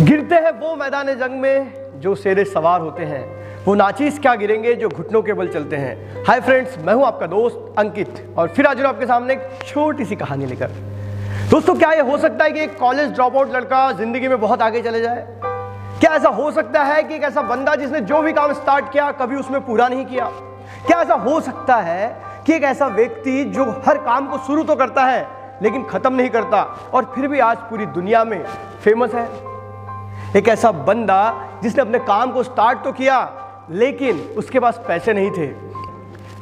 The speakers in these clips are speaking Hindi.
गिरते हैं वो मैदान जंग में जो शेरे सवार होते हैं, वो नाचीज क्या गिरेंगे जो घुटनों के बल चलते हैं। हाय फ्रेंड्स, मैं हूं आपका दोस्त अंकित और फिर आज आपके सामने एक छोटी सी कहानी लेकर। दोस्तों, क्या ये हो सकता है कि एक कॉलेज ड्रॉप आउट लड़का जिंदगी में बहुत आगे चले जाए? क्या ऐसा हो सकता है कि एक ऐसा बंदा जिसने जो भी काम स्टार्ट किया कभी उसमें पूरा नहीं किया? क्या ऐसा हो सकता है कि एक ऐसा व्यक्ति जो हर काम को शुरू तो करता है लेकिन खत्म नहीं करता और फिर भी आज पूरी दुनिया में फेमस है? एक ऐसा बंदा जिसने अपने काम को स्टार्ट तो किया लेकिन उसके पास पैसे नहीं थे।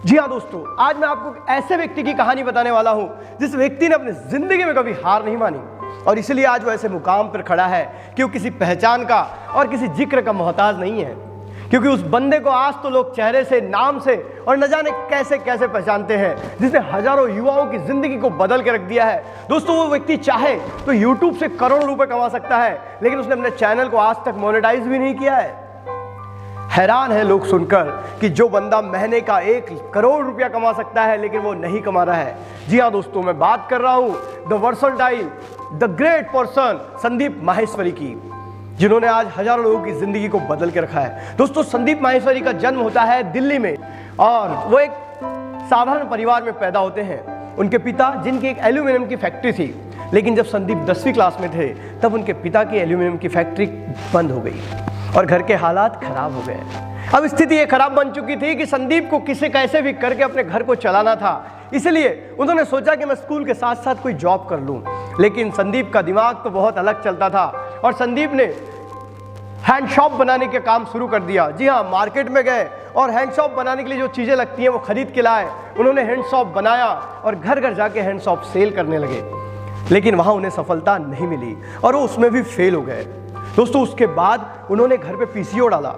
जी हाँ दोस्तों, आज मैं आपको ऐसे व्यक्ति की कहानी बताने वाला हूं जिस व्यक्ति ने अपनी जिंदगी में कभी हार नहीं मानी और इसलिए आज वो ऐसे मुकाम पर खड़ा है कि वो किसी पहचान का और किसी जिक्र का मोहताज नहीं है, क्योंकि उस बंदे को आज तो लोग चेहरे से, नाम से और न जाने कैसे कैसे पहचानते हैं, जिसने हजारों युवाओं की जिंदगी को बदल के रख दिया है। दोस्तों, वो व्यक्ति चाहे तो YouTube से करोड़ों रुपए कमा सकता है लेकिन उसने अपने चैनल को आज तक मोनेटाइज भी नहीं किया है। हैरान है लोग सुनकर कि जो बंदा महीने का 1 करोड़ रुपया कमा सकता है लेकिन वो नहीं कमा रहा है। जी हाँ दोस्तों, मैं बात कर रहा हूं the versatile, the great person Sandeep Maheshwari की, जिन्होंने आज हजारों लोगों की जिंदगी को बदल के रखा है। दोस्तों, संदीप माहेश्वरी का जन्म होता है दिल्ली में और वो एक साधारण परिवार में पैदा होते हैं। उनके पिता, जिनकी एक एल्यूमिनियम की फैक्ट्री थी, लेकिन जब संदीप 10वीं क्लास में थे तब उनके पिता की एल्यूमिनियम की फैक्ट्री बंद हो गई और घर के हालात खराब हो गए। अब स्थिति ये खराब बन चुकी थी कि संदीप को किसी कैसे भी करके अपने घर को चलाना था, इसलिए उन्होंने सोचा कि मैं स्कूल के साथ साथ कोई जॉब कर लूं। लेकिन संदीप का दिमाग तो बहुत अलग चलता था और संदीप ने हैंड शॉप बनाने के काम शुरू कर दिया। जी हाँ, मार्केट में गए और हैंड शॉप बनाने के लिए जो चीज़ें लगती हैं वो खरीद के लाए। उन्होंने हैंड शॉप बनाया और घर घर जाके हैंड शॉप सेल करने लगे, लेकिन वहाँ उन्हें सफलता नहीं मिली और वो उसमें भी फेल हो गए। दोस्तों, उसके बाद उन्होंने घर पे पीसीओ डाला।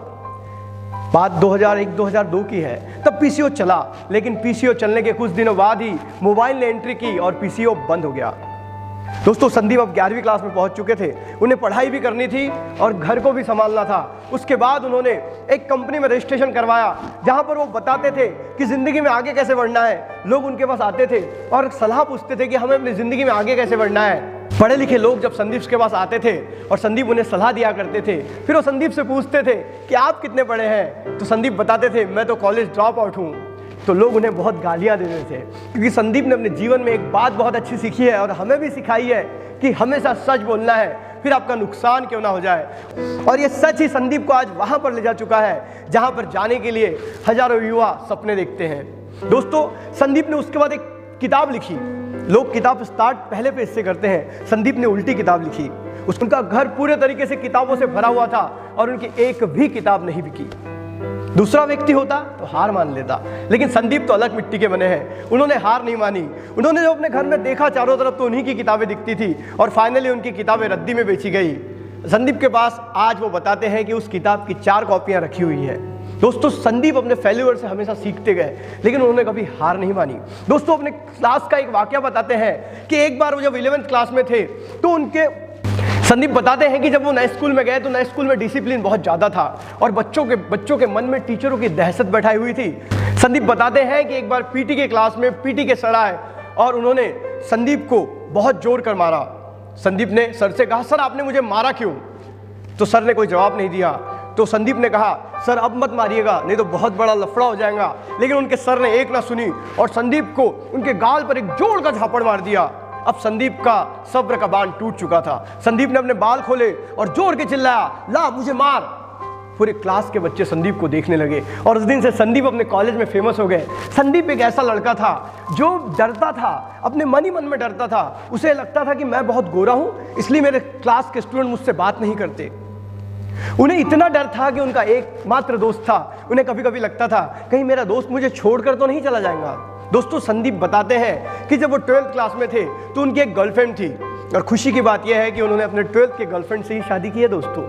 बात 2001-2002 की है, तब पीसीओ चला, लेकिन पीसीओ चलने के कुछ दिनों बाद ही मोबाइल ने एंट्री की और पीसीओ बंद हो गया। दोस्तों, संदीप अब 11वीं क्लास में पहुंच चुके थे, उन्हें पढ़ाई भी करनी थी और घर को भी संभालना था। उसके बाद उन्होंने एक कंपनी में रजिस्ट्रेशन करवाया जहां पर वो बताते थे कि जिंदगी में आगे कैसे बढ़ना है। लोग उनके पास आते थे और सलाह पूछते थे कि हमें अपनी जिंदगी में आगे कैसे बढ़ना है। पढ़े लिखे लोग जब संदीप के पास आते थे और संदीप उन्हें सलाह दिया करते थे, फिर वो संदीप से पूछते थे कि आप कितने पढ़े हैं, तो संदीप बताते थे मैं तो कॉलेज ड्रॉप आउट हूँ। तो लोग उन्हें बहुत गालियां देते थे, क्योंकि संदीप ने अपने जीवन में एक बात बहुत अच्छी सीखी है और हमें भी सिखाई है कि हमेशा सच बोलना है, फिर आपका नुकसान क्यों ना हो जाए। और ये सच ही संदीप को आज वहां पर ले जा चुका है जहां पर जाने के लिए हजारों युवा सपने देखते हैं। दोस्तों, संदीप ने उसके बाद एक किताब लिखी। लोग किताब स्टार्ट पहले पेज से करते हैं, संदीप ने उल्टी किताब लिखी। उनका घर पूरे तरीके से किताबों से भरा हुआ था और उनकी एक भी किताब नहीं बिकी। दूसरा व्यक्ति होता तो हार मान लेता, लेकिन संदीप तो अलग मिट्टी के बने हैं। उन्होंने हार नहीं मानी। उन्होंने जो अपने घर में देखा चारों तरफ तो उन्हीं की किताबें दिखती थी और फाइनली उनकी किताबें रद्दी में बेची गई। संदीप के पास आज वो बताते हैं कि उस किताब की 4 कॉपियां रखी हुई है। दोस्तों, संदीप अपने फेल्यूर से हमेशा सीखते गए लेकिन उन्होंने कभी हार नहीं मानी। दोस्तों, अपने क्लास का एक वाकया बताते हैं कि एक बार वो जब 11th क्लास में थे तो संदीप बताते हैं कि जब वो नए स्कूल में गए तो नए स्कूल में डिसिप्लिन बहुत ज़्यादा था और बच्चों के मन में टीचरों की दहशत बैठाई हुई थी। संदीप बताते हैं कि एक बार पीटी के क्लास में पीटी के सर आए और उन्होंने संदीप को बहुत जोर कर मारा। संदीप ने सर से कहा, सर आपने मुझे मारा क्यों? तो सर ने कोई जवाब नहीं दिया। तो संदीप ने कहा, सर अब मत मारिएगा, नहीं तो बहुत बड़ा लफड़ा हो जाएगा। लेकिन उनके सर ने एक ना सुनी और संदीप को उनके गाल पर एक जोर का झापड़ मार दिया। अब संदीप का सब्र का बांध टूट चुका था। संदीप ने अपने बाल खोले और जोर के चिल्लाया, ला मुझे मार। पूरे क्लास के बच्चे संदीप को देखने लगे और उस दिन से संदीप अपने कॉलेज में फेमस हो गए। संदीप एक ऐसा लड़का था जो डरता था, अपने मन ही मन में डरता था। उसे लगता था कि मैं बहुत गोरा हूं, इसलिए मेरे क्लास के स्टूडेंट मुझसे बात नहीं करते। उन्हें इतना डर था कि उनका एकमात्र दोस्त था। उन्हें कभी कभी लगता था कहीं मेरा दोस्त मुझे छोड़कर तो नहीं चला जाएगा। दोस्तों, संदीप बताते हैं कि जब वो 12th क्लास में थे तो उनकी एक गर्लफ्रेंड थी और खुशी की बात यह है कि उन्होंने अपने 12th के गर्लफ्रेंड से ही शादी की है। दोस्तों,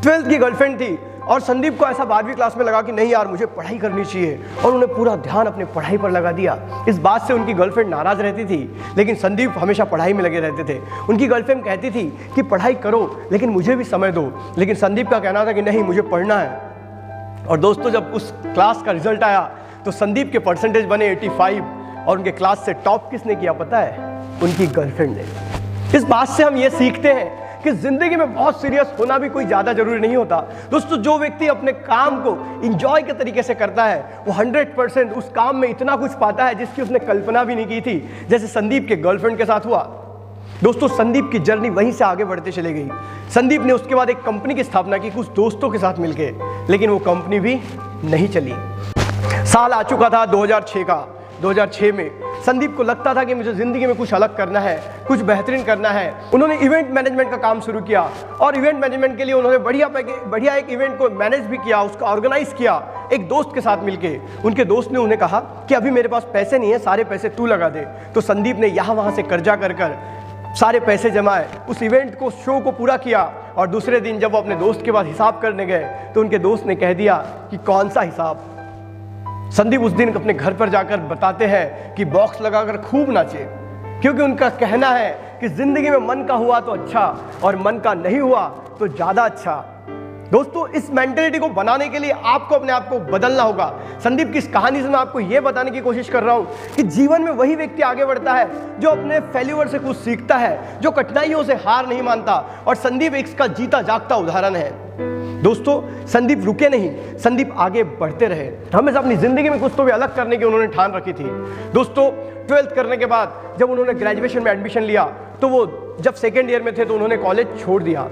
12th की गर्लफ्रेंड थी और संदीप को ऐसा 12वीं क्लास में लगा कि नहीं यार, मुझे पढ़ाई करनी चाहिए और उन्हें पूरा ध्यान अपने पढ़ाई पर लगा दिया। इस बात से उनकी गर्लफ्रेंड नाराज रहती थी, लेकिन संदीप हमेशा पढ़ाई में लगे रहते थे। उनकी गर्लफ्रेंड कहती थी कि पढ़ाई करो लेकिन मुझे भी समय दो, लेकिन संदीप का कहना था कि नहीं, मुझे पढ़ना है। और दोस्तों, जब उस क्लास का रिजल्ट आया तो संदीप के परसेंटेज बने 85 और उनके क्लास से टॉप किसने किया पता है? उनकी गर्लफ्रेंड ने। इस बात से हम ये सीखते हैं कि जिंदगी में बहुत सीरियस होना भी कोई ज्यादा जरूरी नहीं होता। दोस्तों, जो व्यक्ति अपने काम को इंजॉय के तरीके से करता है वो 100% उस काम में इतना कुछ पाता है जिसकी उसने कल्पना भी नहीं की थी, जैसे संदीप के गर्लफ्रेंड के साथ हुआ। दोस्तों, संदीप की जर्नी वहीं से आगे बढ़ते चले गई। संदीप ने उसके बाद एक कंपनी की स्थापना की कुछ दोस्तों के साथ मिलकर, लेकिन वो कंपनी भी नहीं चली। साल आ चुका था 2006 का। 2006 में संदीप को लगता था कि मुझे जिंदगी में कुछ अलग करना है, कुछ बेहतरीन करना है। उन्होंने इवेंट मैनेजमेंट का काम शुरू किया और इवेंट मैनेजमेंट के लिए उन्होंने बढ़िया एक इवेंट को मैनेज भी किया, उसको ऑर्गेनाइज किया एक दोस्त के साथ मिलके। उनके दोस्त ने उन्हें कहा कि अभी मेरे पास पैसे नहीं है, सारे पैसे तू लगा दे। तो संदीप ने यहाँ वहाँ से कर्जा कर सारे पैसे जमाए, उस इवेंट को, शो को पूरा किया। और दूसरे दिन जब वो अपने दोस्त के पास हिसाब करने गए तो उनके दोस्त ने कह दिया कि कौन सा हिसाब। संदीप उस दिन अपने घर पर जाकर बताते हैं कि बॉक्स लगाकर खूब नाचे, क्योंकि उनका कहना है कि जिंदगी में मन का हुआ तो अच्छा और मन का नहीं हुआ तो ज्यादा अच्छा। दोस्तों, इस मेंटेलिटी को बनाने के लिए आपको अपने आप को बदलना होगा। संदीप की इस कहानी से मैं आपको यह बताने की कोशिश कर रहा हूं कि जीवन में वही व्यक्ति आगे बढ़ता है जो अपने फेल्यूर से कुछ सीखता है, जो कठिनाइयों से हार नहीं मानता। और संदीप इसका जीता जागता उदाहरण है। दोस्तों, संदीप रुके नहीं, संदीप आगे बढ़ते रहे। हमेशा अपनी जिंदगी में कुछ तो भी अलग करने की उन्होंने ठान रखी थी। दोस्तों, 12th करने के बाद जब उन्होंने ग्रेजुएशन में एडमिशन लिया तो वो जब सेकेंड ईयर में थे तो उन्होंने कॉलेज छोड़ दिया।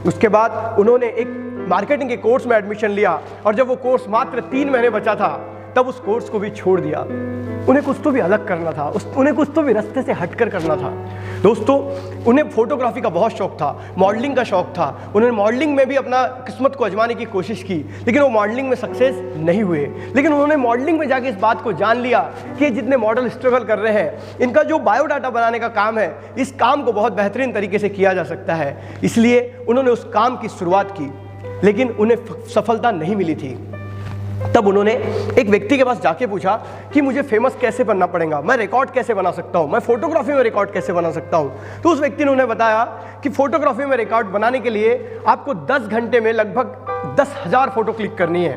उसके बाद उन्होंने एक मार्केटिंग के कोर्स में एडमिशन लिया और जब वो कोर्स मात्र 3 महीने बचा था तब उस कोर्स को भी छोड़ दिया। उन्हें कुछ तो भी अलग करना था, उन्हें कुछ तो भी रास्ते से हटकर करना था। दोस्तों, उन्हें फोटोग्राफी का बहुत शौक था, मॉडलिंग का शौक था। उन्होंने मॉडलिंग में भी अपना किस्मत को आजमाने की कोशिश की, लेकिन वो मॉडलिंग में सक्सेस नहीं हुए। लेकिन उन्होंने मॉडलिंग में जाके इस बात को जान लिया कि जितने मॉडल स्ट्रगल कर रहे हैं, इनका जो बायोडाटा बनाने का काम है, इस काम को बहुत बेहतरीन तरीके से किया जा सकता है। इसलिए उन्होंने उस काम की शुरुआत की, लेकिन उन्हें सफलता नहीं मिली थी। तब उन्होंने एक व्यक्ति के पास जाके पूछा कि मुझे फेमस कैसे बनना पड़ेगा, मैं रिकॉर्ड कैसे बना सकता हूँ, मैं फोटोग्राफी में रिकॉर्ड कैसे बना सकता हूँ। तो उस व्यक्ति ने उन्हें बताया कि फोटोग्राफी में रिकॉर्ड बनाने के लिए आपको 10 घंटे में लगभग 10,000 फोटो क्लिक करनी है।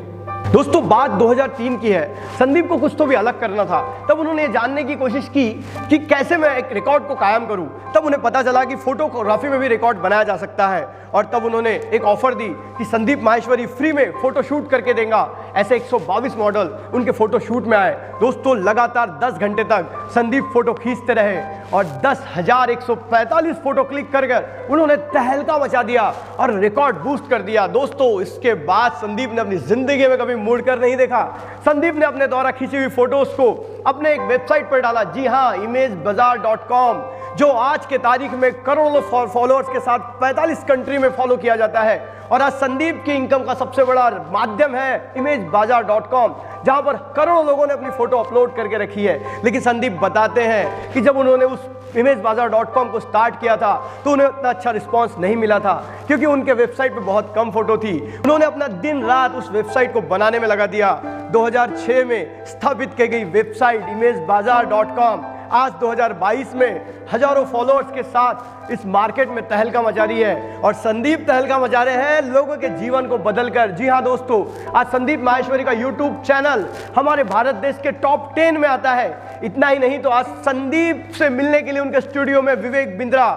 दोस्तों, बात 2003 की है। संदीप को कुछ तो भी अलग करना था। तब उन्होंने ये जानने की कोशिश की कि कैसे मैं एक रिकॉर्ड को कायम करूं। तब उन्हें पता चला कि फोटोग्राफी में भी रिकॉर्ड बनाया जा सकता है। और तब उन्होंने एक ऑफर दी कि संदीप माहेश्वरी फ्री में फोटो शूट करके देगा। ऐसे 122 मॉडल उनके फोटो शूट में आए। दोस्तों, लगातार 10 घंटे तक संदीप फोटो खींचते रहे और 10,145 फोटो क्लिक कर उन्होंने तहलका मचा दिया और रिकॉर्ड बूस्ट कर दिया। दोस्तों, इसके बाद संदीप ने अपनी जिंदगी में कभी मुड़कर नहीं देखा। संदीप ने अपने द्वारा खींची हुई फोटोज को अपने एक वेबसाइट पर डाला, जी हाँ, imagebazaar.com, जो आज के तारीख में करोड़ों फॉलोअर्स के साथ 45 कंट्री में फॉलो किया जाता है। और आज संदीप की इनकम का सबसे बड़ा माध्यम है imagebazaar.com, जहां पर करोड़ों लोगों ने अपनी फोटो अपलोड करके रखी है। लेकिन संदीप बताते हैं कि जब उन्होंने उस imagebazaar.com को स्टार्ट किया था तो उन्हें उतना अच्छा रिस्पांस नहीं मिला था, क्योंकि उनके वेबसाइट पे बहुत कम फोटो थी। उन्होंने अपना दिन रात उस वेबसाइट को बनाने में लगा दिया। 2006 में स्थापित की गई वेबसाइट imagebazaar.com आज 2022 में हजारों फॉलोअर्स के साथ इस मार्केट में तहलका मचा रही है। और संदीप तहलका मचा रहे हैं लोगों के जीवन को बदलकर। जी हाँ दोस्तों, आज संदीप माहेश्वरी का यूट्यूब चैनल हमारे भारत देश के टॉप 10 में आता है। इतना ही नहीं तो आज संदीप से मिलने के लिए उनके स्टूडियो में विवेक बिंद्रा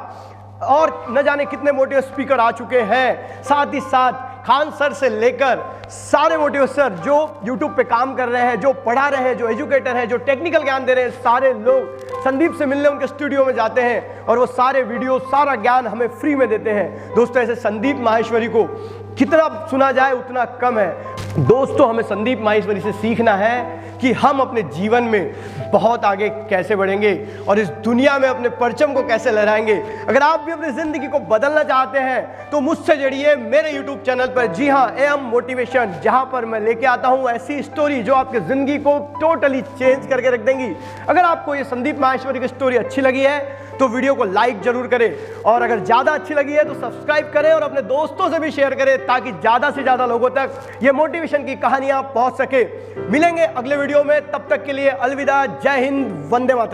और न जाने कितने मोटिवेट स्पीकर आ चुके हैं। साथ ही साथ खान सर से लेकर सारे मोटिवेटर जो YouTube पे काम कर रहे हैं, जो पढ़ा रहे हैं, जो एजुकेटर हैं, जो टेक्निकल ज्ञान दे रहे हैं, सारे लोग संदीप से मिलने उनके स्टूडियो में जाते हैं और वो सारे वीडियो, सारा ज्ञान हमें फ्री में देते हैं। दोस्तों, ऐसे संदीप माहेश्वरी को कितना सुना जाए उतना कम है। दोस्तों, हमें संदीप माहेश्वरी से सीखना है कि हम अपने जीवन में बहुत आगे कैसे बढ़ेंगे और इस दुनिया में अपने परचम को कैसे लहराएंगे। अगर आप भी अपनी जिंदगी को बदलना चाहते हैं तो मुझसे जुड़िए मेरे यूट्यूब चैनल पर, जी हाँ, AM मोटिवेशन, जहां पर मैं लेके आता हूं ऐसी स्टोरी जो आपकी जिंदगी को टोटली चेंज करके रख देंगी। अगर आपको ये संदीप माहेश्वरी की स्टोरी अच्छी लगी है तो वीडियो को लाइक जरूर करें, और अगर ज्यादा अच्छी लगी है तो सब्सक्राइब करें और अपने दोस्तों से भी शेयर करें, ताकि ज्यादा से ज्यादा लोगों तक ये मोटिवेशन की कहानियां पहुंच सके। मिलेंगे अगले वीडियो में, तब तक के लिए अलविदा। जय हिंद, वंदे मातरम।